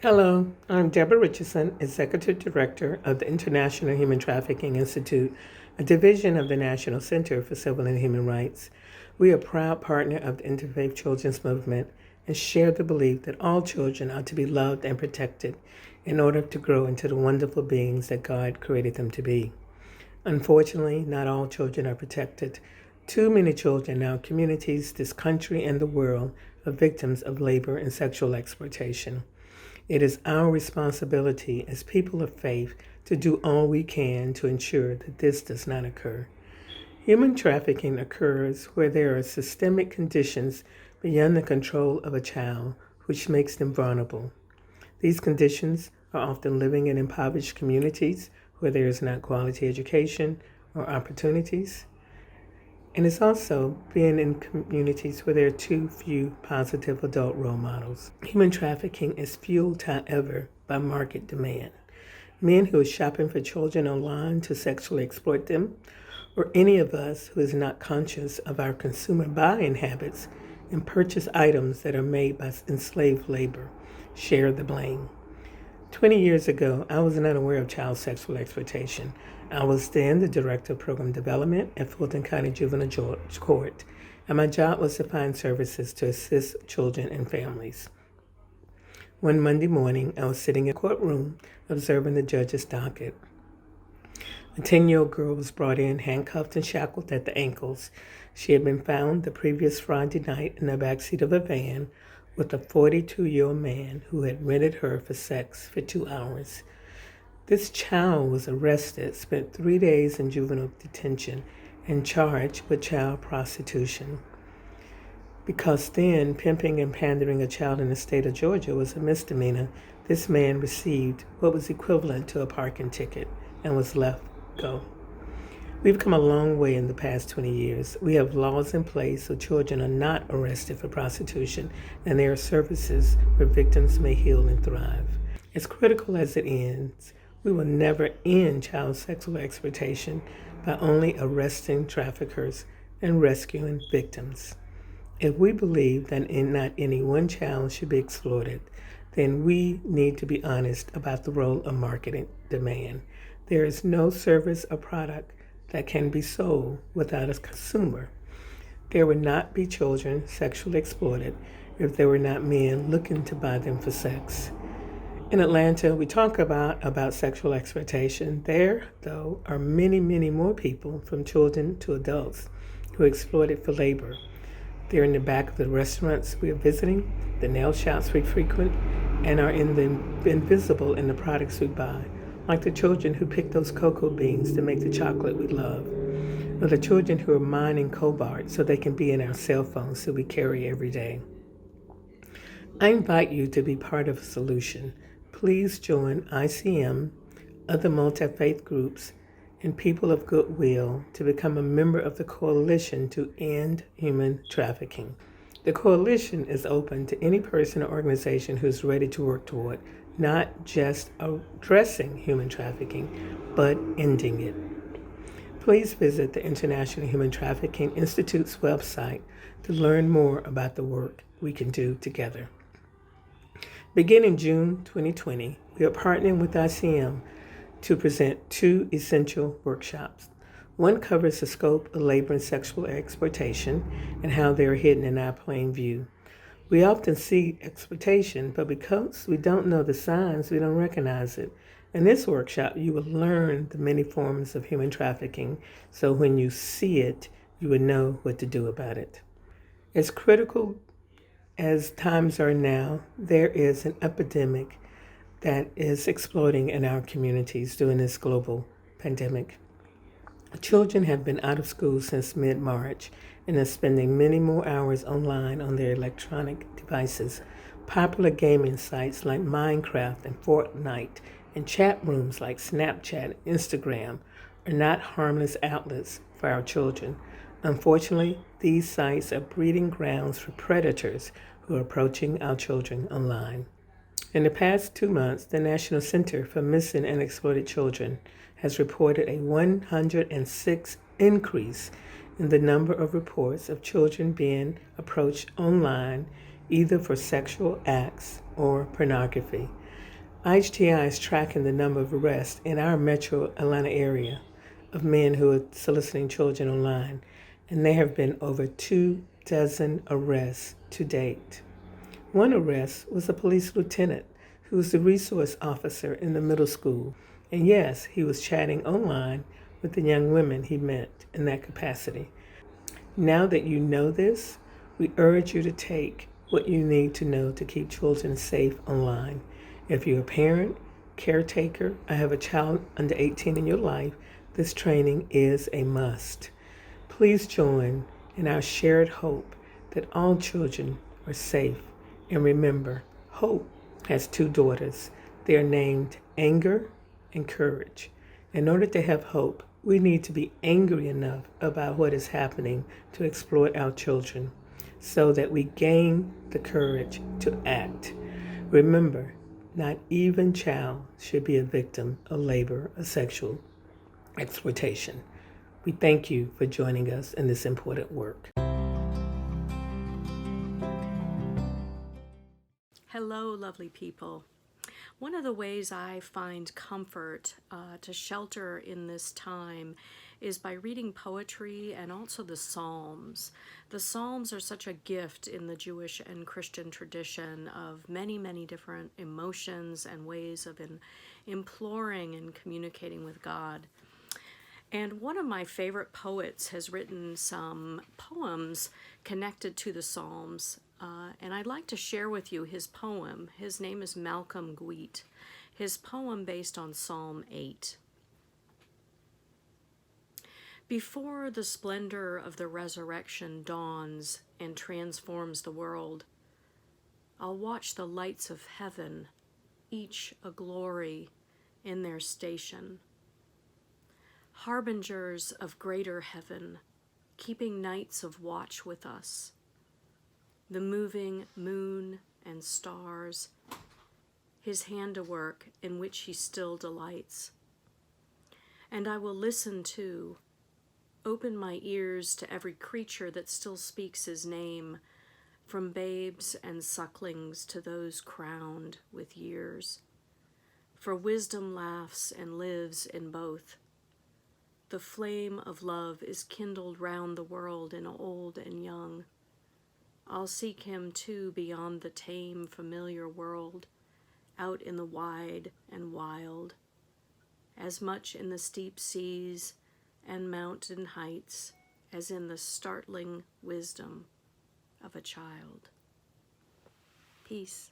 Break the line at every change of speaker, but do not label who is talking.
Hello, I'm Deborah Richardson, Executive Director of the International Human Trafficking Institute, a division of the National Center for Civil and Human Rights. We are a proud partner of the Interfaith Children's Movement and share the belief that all children are to be loved and protected in order to grow into the wonderful beings that God created them to be. Unfortunately, not all children are protected. Too many children in our communities, this country, and the world are victims of labor and sexual exploitation. It is our responsibility as people of faith to do all we can to ensure that this does not occur. Human trafficking occurs where there are systemic conditions beyond the control of a child, which makes them vulnerable. These conditions are often living in impoverished communities where there is not quality education or opportunities. And it's also being in communities where there are too few positive adult role models. Human trafficking is fueled, however, by market demand. Men who are shopping for children online to sexually exploit them, or any of us who is not conscious of our consumer buying habits and purchase items that are made by enslaved labor, share the blame. 20 years ago, I was not aware of child sexual exploitation. I was then the Director of Program Development at Fulton County Juvenile Court, and my job was to find services to assist children and families. One Monday morning, I was sitting in a courtroom observing the judge's docket. A 10-year-old girl was brought in, handcuffed and shackled at the ankles. She had been found the previous Friday night in the backseat of a van with a 42-year-old man who had rented her for sex for 2 hours. This child was arrested, spent 3 days in juvenile detention, and charged with child prostitution. Because then pimping and pandering a child in the state of Georgia was a misdemeanor, this man received what was equivalent to a parking ticket and was left go. We've come a long way in the past 20 years. We have laws in place so children are not arrested for prostitution, and there are services where victims may heal and thrive. As critical as it is, we will never end child sexual exploitation by only arresting traffickers and rescuing victims. If we believe that not any one child should be exploited, then we need to be honest about the role of marketing demand. There is no service or product that can be sold without a consumer. There would not be children sexually exploited if there were not men looking to buy them for sex. In Atlanta, we talk about sexual exploitation. There, though, are many, many more people, from children to adults, who are exploited for labor. They're in the back of the restaurants we are visiting, the nail shops we frequent, and are invisible in the products we buy, like the children who pick those cocoa beans to make the chocolate we love, or the children who are mining cobalt so they can be in our cell phones that we carry every day. I invite you to be part of a solution. Please join ICM, other multi-faith groups, and people of goodwill to become a member of the Coalition to End Human Trafficking. The Coalition is open to any person or organization who is ready to work toward not just addressing human trafficking, but ending it. Please visit the International Human Trafficking Institute's website to learn more about the work we can do together. Beginning June 2020, we are partnering with ICM to present 2 essential workshops. One covers the scope of labor and sexual exploitation and how they are hidden in our plain view. We often see exploitation, but because we don't know the signs, we don't recognize it. In this workshop, you will learn the many forms of human trafficking, so when you see it, you will know what to do about it. As critical as times are now, there is an epidemic that is exploding in our communities during this global pandemic. Children have been out of school since mid-March and are spending many more hours online on their electronic devices. Popular gaming sites like Minecraft and Fortnite and chat rooms like Snapchat and Instagram are not harmless outlets for our children. Unfortunately, these sites are breeding grounds for predators who are approaching our children online. In the past 2 months, the National Center for Missing and Exploited Children has reported a 106 increase in the number of reports of children being approached online, either for sexual acts or pornography. IHTI is tracking the number of arrests in our metro Atlanta area of men who are soliciting children online, and there have been over 24 arrests to date. One arrest was a police lieutenant who was the resource officer in the middle school, and yes, he was chatting online with the young women he met in that capacity. Now that you know this, we urge you to take what you need to know to keep children safe online. If you're a parent, caretaker, or have a child under 18 in your life, this training is a must. Please join in our shared hope that all children are safe. And remember, Hope has two daughters. They are named Anger and Courage. In order to have hope, we need to be angry enough about what is happening to exploit our children so that we gain the courage to act. Remember, not even child should be a victim of labor or sexual exploitation. We thank you for joining us in this important work.
Hello, lovely people. One of the ways I find comfort to shelter in this time is by reading poetry and also the Psalms. The Psalms are such a gift in the Jewish and Christian tradition of many, many different emotions and ways of imploring and communicating with God. And one of my favorite poets has written some poems connected to the Psalms, and I'd like to share with you his poem. His name is Malcolm Gwiet. His poem based on Psalm 8. Before the splendor of the resurrection dawns and transforms the world, I'll watch the lights of heaven, each a glory in their station. Harbingers of greater heaven, keeping nights of watch with us. The moving moon and stars, his handiwork in which he still delights. And I will listen to, open my ears to every creature that still speaks his name, from babes and sucklings to those crowned with years. For wisdom laughs and lives in both. The flame of love is kindled round the world in old and young. I'll seek him too beyond the tame, familiar world, out in the wide and wild, as much in the steep seas and mountain heights as in the startling wisdom of a child. Peace.